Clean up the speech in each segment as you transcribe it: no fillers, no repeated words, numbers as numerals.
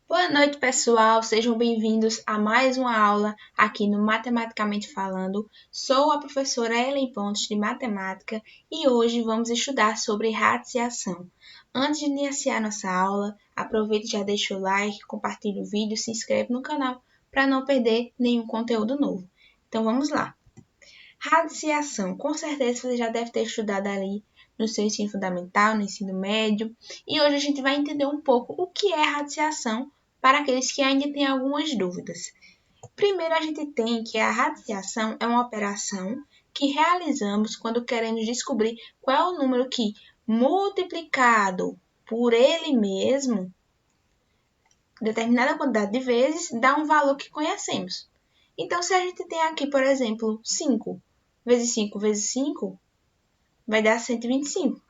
Boa noite, pessoal. Sejam bem-vindos a mais uma aula aqui no Matematicamente Falando. Sou a professora Ellen Pontes de Matemática e hoje vamos estudar sobre radiciação. Antes de iniciar nossa aula, aproveite e já deixa o like, compartilhe o vídeo, se inscreve no canal para não perder nenhum conteúdo novo. Então vamos lá. Radiciação. Com certeza você já deve ter estudado ali no seu ensino fundamental, no ensino médio. E hoje a gente vai entender um pouco o que é radiciação para aqueles que ainda têm algumas dúvidas. Primeiro, a gente tem que a radiciação é uma operação que realizamos quando queremos descobrir qual é o número que, multiplicado por ele mesmo, determinada quantidade de vezes, dá um valor que conhecemos. Então, se a gente tem aqui, por exemplo, 5 vezes 5 vezes 5, vai dar 125.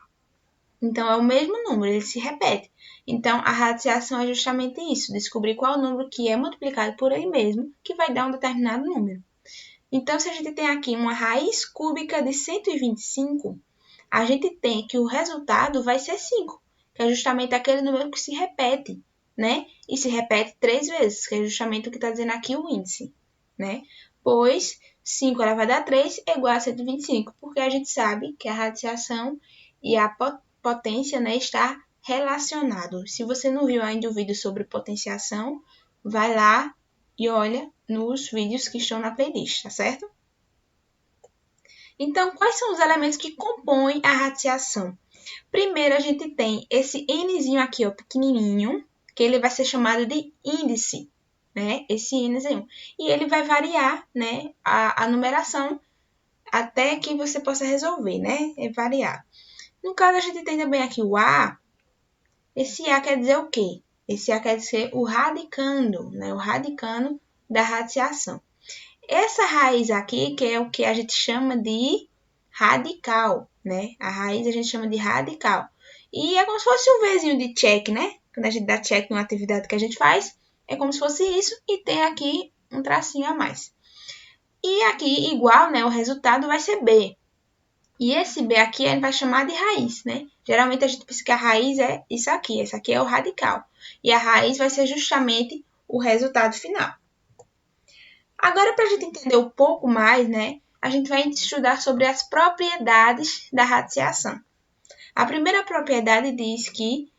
Então, é o mesmo número, ele se repete. Então, a radiciação é justamente isso, descobrir qual é o número que é multiplicado por ele mesmo, que vai dar um determinado número. Então, se a gente tem aqui uma raiz cúbica de 125, a gente tem que o resultado vai ser 5, que é justamente aquele número que se repete, né? E se repete 3 vezes, que é justamente o que está dizendo aqui o índice, né? Pois 5 elevado a 3 é igual a 125, porque a gente sabe que a radiciação e a potência, né, está relacionado. Se você não viu ainda o vídeo sobre potenciação, vai lá e olha nos vídeos que estão na playlist, tá certo? Então, quais são os elementos que compõem a radiciação? Primeiro, a gente tem esse nzinho aqui, ó, pequenininho, que ele vai ser chamado de índice, né? Esse nzinho. E ele vai variar, né, a numeração até que você possa resolver, né? É variar. No caso, a gente tem também aqui o A. Esse A quer dizer o quê? Esse A quer dizer o radicando, né? O radicando da radiciação. Essa raiz aqui, que é o que a gente chama de radical, né? A raiz a gente chama de radical. E é como se fosse um Vzinho de check, né? Quando a gente dá check numa atividade que a gente faz, é como se fosse isso e tem aqui um tracinho a mais. E aqui, igual, né? O resultado vai ser B. E esse B aqui a gente vai chamar de raiz, né? Geralmente a gente pensa que a raiz é isso aqui. Esse aqui é o radical. E a raiz vai ser justamente o resultado final. Agora, para a gente entender um pouco mais, né, a gente vai estudar sobre as propriedades da radiciação. A primeira propriedade diz que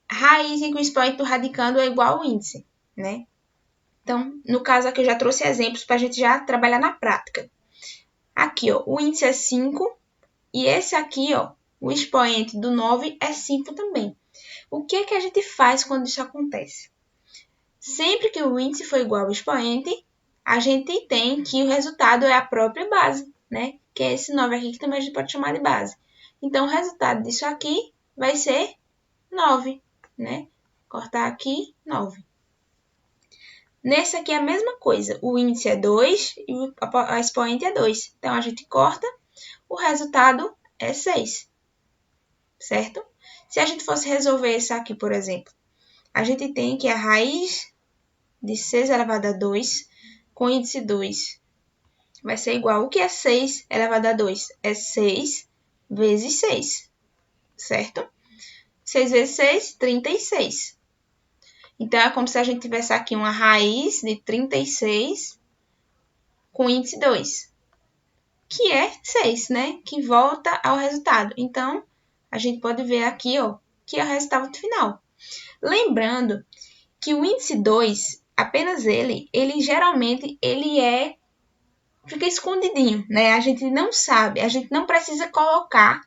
raiz em que o expoente do radicando é igual ao índice, né? Então, no caso aqui eu já trouxe exemplos para a gente já trabalhar na prática. Aqui, ó, o índice é 5 e esse aqui, ó, o expoente do 9 é 5 também. O que é que a gente faz quando isso acontece? Sempre que o índice for igual ao expoente, a gente tem que o resultado é a própria base, né? Que é esse 9 aqui, que também a gente pode chamar de base. Então, o resultado disso aqui vai ser 9, né? Cortar aqui, 9. Nesse aqui é a mesma coisa. O índice é 2 e a expoente é 2. Então, a gente corta, o resultado é 6, certo? Se a gente fosse resolver isso aqui, por exemplo, a gente tem que a raiz de 6 elevado a 2 com índice 2 vai ser igual. O que é 6 elevado a 2? É 6 vezes 6, certo? 6 vezes 6, 36. Então, é como se a gente tivesse aqui uma raiz de 36 com índice 2, que é 6, né? Que volta ao resultado. Então, a gente pode ver aqui, ó, que é o resultado final. Lembrando que o índice 2, apenas ele geralmente fica escondidinho, né? A gente não sabe, a gente não precisa colocar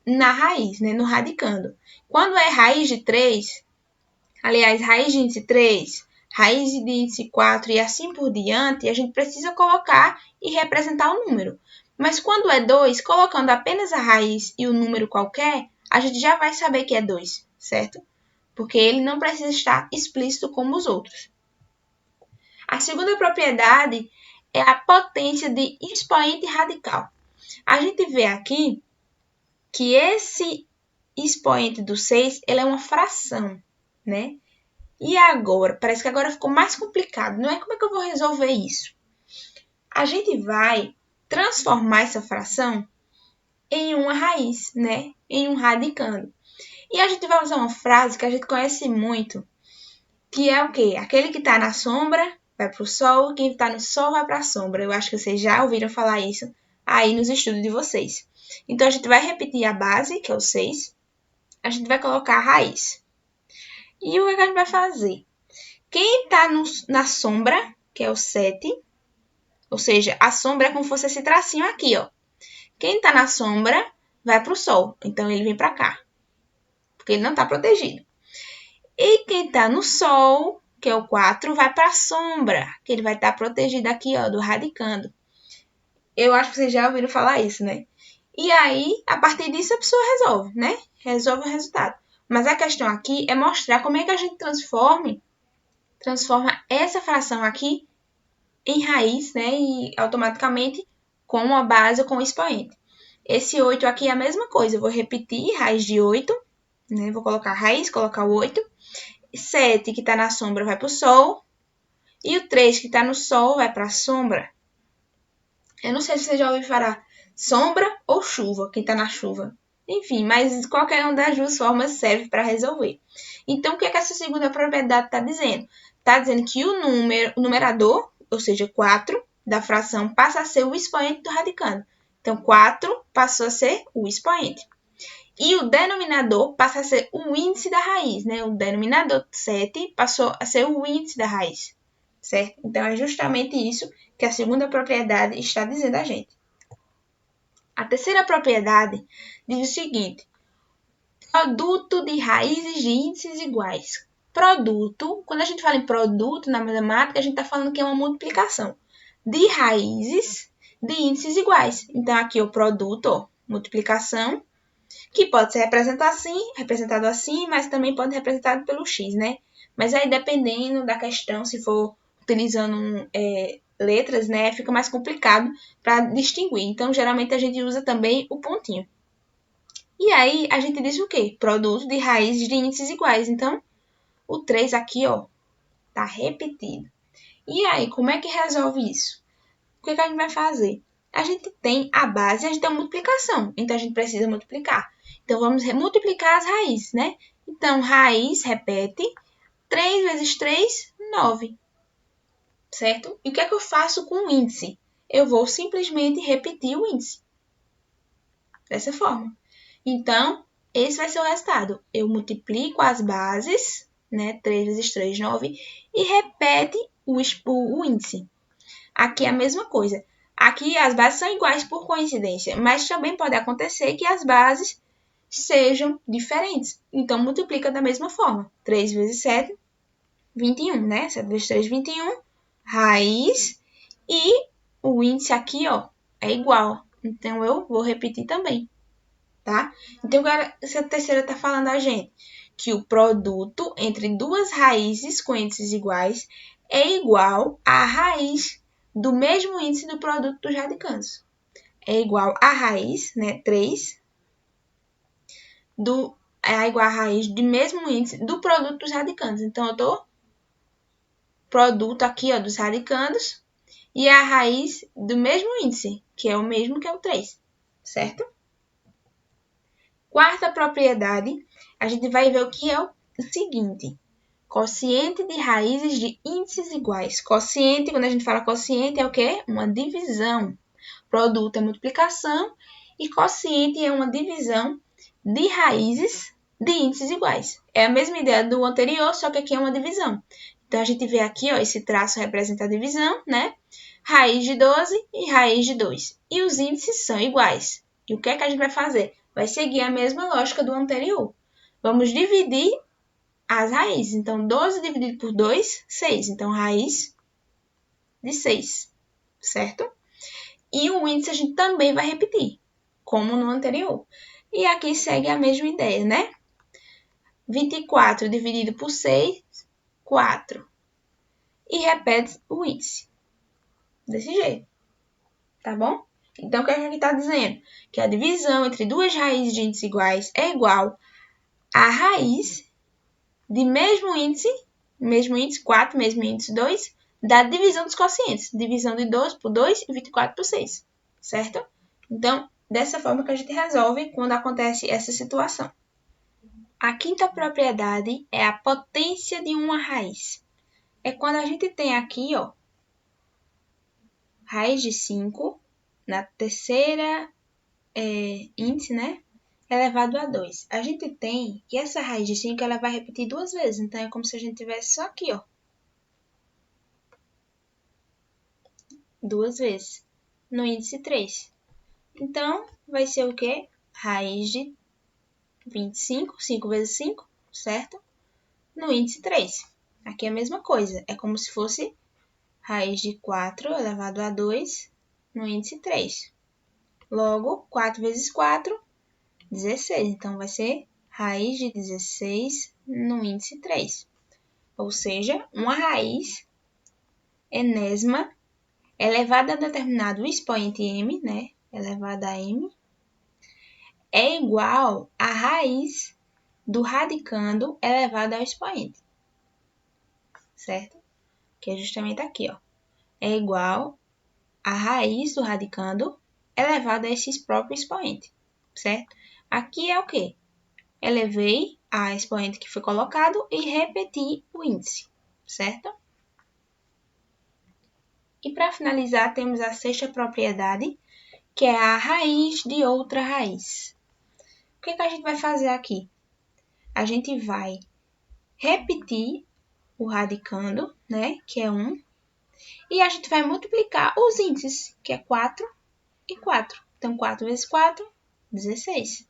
na raiz, né? No radicando. Quando é raiz de 3, aliás, raiz de índice 3, raiz de índice 4 e assim por diante, a gente precisa colocar e representar o número. Mas quando é 2, colocando apenas a raiz e o número qualquer, a gente já vai saber que é 2, certo? Porque ele não precisa estar explícito como os outros. A segunda propriedade é a potência de expoente radical. A gente vê aqui que esse expoente do 6 ele é uma fração, né? E agora? Parece que agora ficou mais complicado. Não é como é que eu vou resolver isso? A gente vai transformar essa fração em uma raiz, né? Em um radicando. E a gente vai usar uma frase que a gente conhece muito, que é o quê? Aquele que está na sombra vai para o sol, quem está no sol vai para a sombra. Eu acho que vocês já ouviram falar isso aí nos estudos de vocês. Então, a gente vai repetir a base, que é o 6. A gente vai colocar a raiz. E o que a gente vai fazer? Quem está na sombra, que é o 7, ou seja, a sombra é como se fosse esse tracinho aqui, ó. Quem está na sombra vai para o sol, então ele vem para cá, porque ele não está protegido. E quem está no sol, que é o 4, vai para a sombra, que ele vai estar protegido aqui, ó, do radicando. Eu acho que vocês já ouviram falar isso, né? E aí, a partir disso, a pessoa resolve, né? Resolve o resultado. Mas a questão aqui é mostrar como é que a gente transforma essa fração aqui em raiz, né? E automaticamente com uma base com o expoente. Esse 8 aqui é a mesma coisa. Eu vou repetir raiz de 8, né? Vou colocar raiz, colocar o 8. 7 que está na sombra vai para o sol. E o 3 que está no sol vai para a sombra. Eu não sei se você já ouviu falar sombra ou chuva, quem está na chuva. Enfim, mas qualquer uma das duas formas serve para resolver. Então, o que é que essa segunda propriedade está dizendo? Está dizendo que o numerador, ou seja, 4, da fração, passa a ser o expoente do radicando. Então, 4 passou a ser o expoente. E o denominador passa a ser o índice da raiz, né? O denominador 7 passou a ser o índice da raiz, certo? Então, é justamente isso que a segunda propriedade está dizendo a gente. A terceira propriedade diz o seguinte: produto de raízes de índices iguais. Produto, quando a gente fala em produto na matemática, a gente está falando que é uma multiplicação de raízes de índices iguais. Então, aqui o produto, ó, multiplicação, que pode ser representado assim, mas também pode ser representado pelo x, né? Mas aí, dependendo da questão, se for utilizando letras, né, fica mais complicado para distinguir. Então, geralmente, a gente usa também o pontinho. E aí, a gente diz o quê? Produto de raízes de índices iguais. Então, o 3 aqui, ó, tá repetido. E aí, como é que resolve isso? O que a gente vai fazer? A gente tem a base, a gente tem a multiplicação. Então, a gente precisa multiplicar. Então, vamos multiplicar as raízes, né? Então, raiz, repete, 3 vezes 3, 9. Certo? E o que é que eu faço com o índice? Eu vou simplesmente repetir o índice. Dessa forma. Então, esse vai ser o resultado. Eu multiplico as bases, né? 3 vezes 3, 9, e repete o índice. Aqui é a mesma coisa. Aqui as bases são iguais por coincidência, mas também pode acontecer que as bases sejam diferentes. Então, multiplica da mesma forma. 3 vezes 7, 21, né? 7 vezes 3, 21. Raiz. E o índice aqui, ó, é igual. Então, eu vou repetir também, tá? Então, agora, essa terceira está falando a gente que o produto entre duas raízes com índices iguais é igual à raiz do mesmo índice do produto dos radicandos. É igual à raiz, né, 3, é igual à raiz do mesmo índice do produto dos radicandos. Então, eu dou produto aqui, ó, dos radicandos e a raiz do mesmo índice, que é o mesmo que é o 3, certo? Quarta propriedade, a gente vai ver o que é o seguinte: quociente de raízes de índices iguais. Quociente, quando a gente fala quociente, é o quê? Uma divisão. Produto é multiplicação e quociente é uma divisão de raízes de índices iguais. É a mesma ideia do anterior, só que aqui é uma divisão. Então, a gente vê aqui, ó, esse traço representa a divisão, né? Raiz de 12 e raiz de 2. E os índices são iguais. E o que é que a gente vai fazer? Vai seguir a mesma lógica do anterior. Vamos dividir as raízes. Então, 12 dividido por 2, 6. Então, raiz de 6, certo? E o índice a gente também vai repetir, como no anterior. E aqui segue a mesma ideia, né? 24 dividido por 6, 4. E repete o índice. Desse jeito. Tá bom? Então, o que a gente está dizendo? Que a divisão entre duas raízes de índices iguais é igual à raiz de mesmo índice 4, mesmo índice 2, da divisão dos quocientes. Divisão de 12 por 2 e 24 por 6. Certo? Então, dessa forma que a gente resolve quando acontece essa situação. A quinta propriedade é a potência de uma raiz. É quando a gente tem aqui, ó, raiz de 5, na terceira índice, né? Elevado a 2. A gente tem que essa raiz de 5 ela vai repetir 2 vezes. Então, é como se a gente tivesse só aqui, ó. 2 vezes. No índice 3. Então, vai ser o quê? Raiz de 25, 5 vezes 5, certo? No índice 3. Aqui é a mesma coisa. É como se fosse raiz de 4 elevado a 2 no índice 3. Logo, 4 vezes 4, 16. Então, vai ser raiz de 16 no índice 3. Ou seja, uma raiz enésima elevada a determinado expoente m, né? Elevada a m, é igual à raiz do radicando elevado ao expoente. Certo? Que é justamente aqui, ó. É igual à raiz do radicando elevado a esse próprio expoente. Certo? Aqui é o quê? Elevei a expoente que foi colocado e repeti o índice. Certo? E para finalizar, temos a sexta propriedade, que é a raiz de outra raiz. O que a gente vai fazer aqui? A gente vai repetir o radicando, né, que é 1, e a gente vai multiplicar os índices, que é 4 e 4. Então, 4 vezes 4, 16.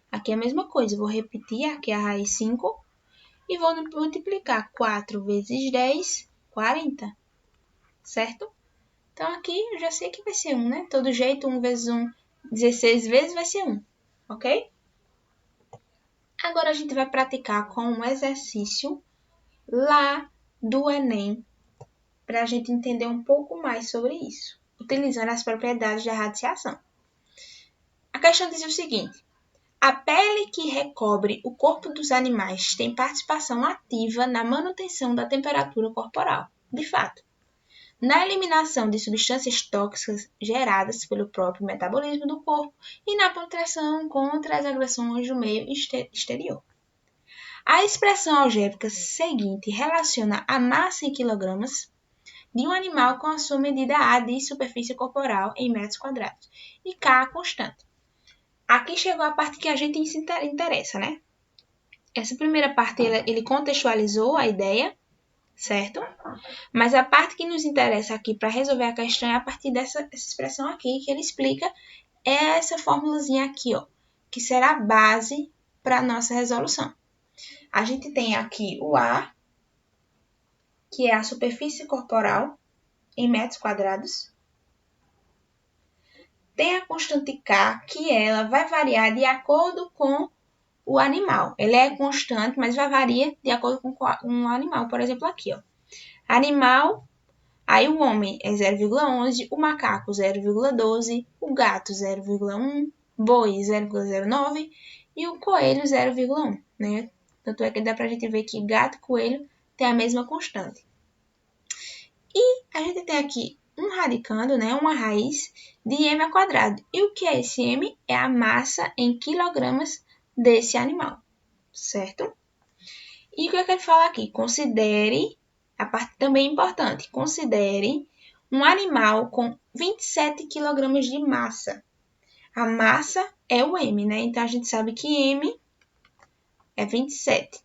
Aqui é a mesma coisa, eu vou repetir aqui a raiz 5 e vou multiplicar 4 vezes 10, 40, certo? Então, aqui eu já sei que vai ser 1, né? Todo jeito, 1 vezes 1, 16 vezes vai ser 1, ok? Agora, a gente vai praticar com um exercício lá do Enem, para a gente entender um pouco mais sobre isso, utilizando as propriedades da radiação. A questão diz o seguinte: a pele que recobre o corpo dos animais tem participação ativa na manutenção da temperatura corporal. De fato, na eliminação de substâncias tóxicas geradas pelo próprio metabolismo do corpo e na proteção contra as agressões do meio exterior. A expressão algébrica seguinte relaciona a massa em quilogramas de um animal com a sua medida A de superfície corporal em metros quadrados e K a constante. Aqui chegou a parte que a gente se interessa, né? Essa primeira parte ele contextualizou a ideia, certo? Mas a parte que nos interessa aqui para resolver a questão é a partir dessa expressão aqui, que ele explica essa formulazinha aqui, ó, que será a base para a nossa resolução. A gente tem aqui o A, que é a superfície corporal em metros quadrados. Tem a constante K, que ela vai variar de acordo com o animal. Ele é constante, mas vai variar de acordo com um animal. Por exemplo, aqui, ó. Animal, aí o homem é 0,11, o macaco 0,12, o gato 0,1, boi 0,09 e o coelho 0,1, né? Tanto é que dá pra gente ver que gato e coelho tem a mesma constante. E a gente tem aqui um radicando, né, uma raiz de m ao quadrado. E o que é esse m? É a massa em quilogramas desse animal, certo? E o que é que ele fala aqui? Considere, a parte também importante, considere um animal com 27 quilogramas de massa. A massa é o m, né? Então, a gente sabe que m é 27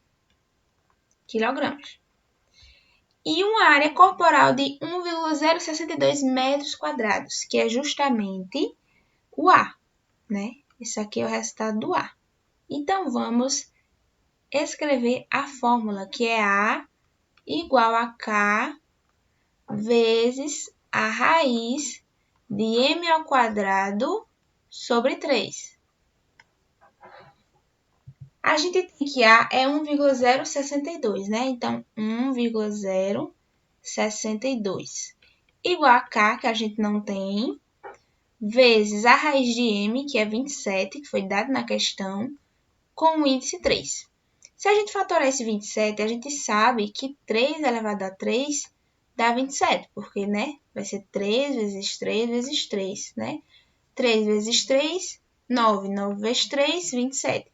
quilogramas. E uma área corporal de 1,062 metros quadrados, que é justamente o A, né? Isso aqui é o resultado do A. Então, vamos escrever a fórmula, que é A igual a K vezes a raiz de m ao quadrado sobre 3. A gente tem que A é 1,062, né? Então, 1,062 igual a K, que a gente não tem, vezes a raiz de M, que é 27, que foi dado na questão, com o índice 3. Se a gente fatorar esse 27, a gente sabe que 3 elevado a 3 dá 27, porque, né, vai ser 3 vezes 3 vezes 3, né? 3 vezes 3, 9. 9 vezes 3, 27.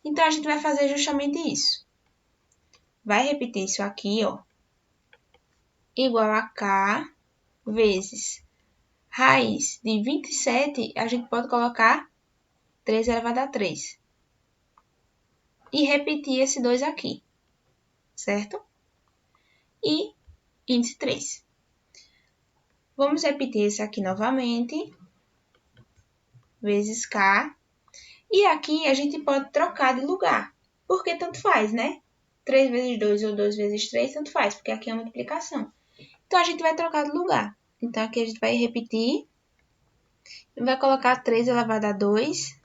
Então, a gente vai fazer justamente isso. Vai repetir isso aqui, ó. Igual a K vezes raiz de 27, a gente pode colocar 3 elevado a 3. E repetir esse 2 aqui, certo? E índice 3. Vamos repetir esse aqui novamente, vezes K. E aqui a gente pode trocar de lugar, porque tanto faz, né? 3 vezes 2 ou 2 vezes 3, tanto faz, porque aqui é uma multiplicação. Então, a gente vai trocar de lugar. Então, aqui a gente vai repetir. E vai colocar 3 elevado a 2.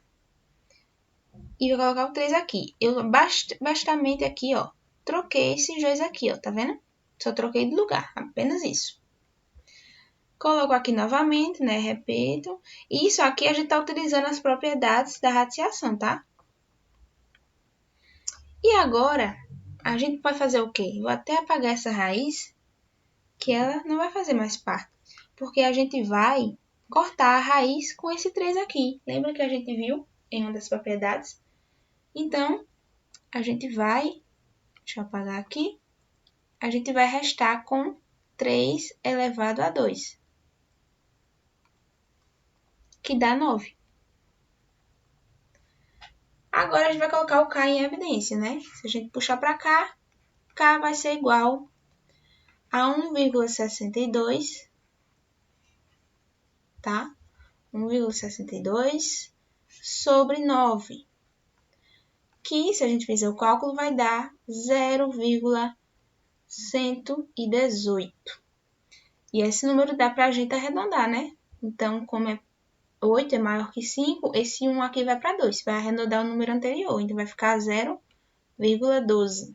E vai colocar o 3 aqui. Eu bastamente aqui, ó, troquei esses dois aqui, ó, tá vendo? Só troquei de lugar, apenas isso. Coloco aqui novamente, né? Repito. E isso aqui a gente tá utilizando as propriedades da radiciação, tá? E agora, a gente pode fazer o quê? Vou até apagar essa raiz, que ela não vai fazer mais parte. Porque a gente vai cortar a raiz com esse 3 aqui. Lembra que a gente viu em uma das propriedades? Então, a gente vai... Deixa eu apagar aqui. A gente vai restar com 3 elevado a 2, que dá 9. Agora, a gente vai colocar o K em evidência, né? Se a gente puxar para cá, K vai ser igual a 1,62, tá? 1,62 sobre 9, que, se a gente fizer o cálculo, vai dar 0,118. E esse número dá para a gente arredondar, né? Então, como 8 é maior que 5, esse 1 aqui vai para 2. Vai arredondar o número anterior, então vai ficar 0,12.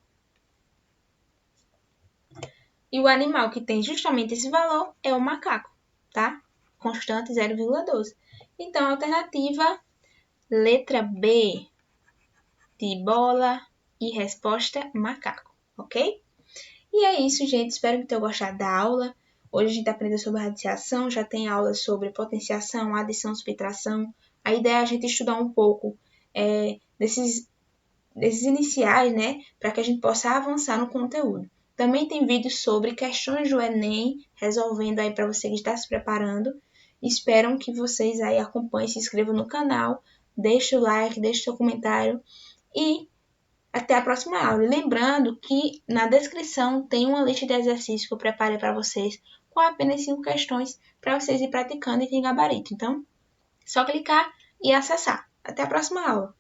E o animal que tem justamente esse valor é o macaco, tá? Constante 0,12. Então, a alternativa, letra B, de bola e resposta macaco, ok? E é isso, gente. Espero que tenham gostado da aula. Hoje a gente aprendeu sobre radiciação, já tem aulas sobre potenciação, adição, subtração. A ideia é a gente estudar um pouco desses iniciais, né? Para que a gente possa avançar no conteúdo. Também tem vídeos sobre questões do Enem, resolvendo aí para você que está se preparando. Espero que vocês aí acompanhem, se inscrevam no canal, deixe o like, deixe seu comentário e até a próxima aula. E lembrando que na descrição tem uma lista de exercícios que eu preparei para vocês com apenas 5 questões para vocês ir praticando e tem gabarito. Então, só clicar e acessar. Até a próxima aula.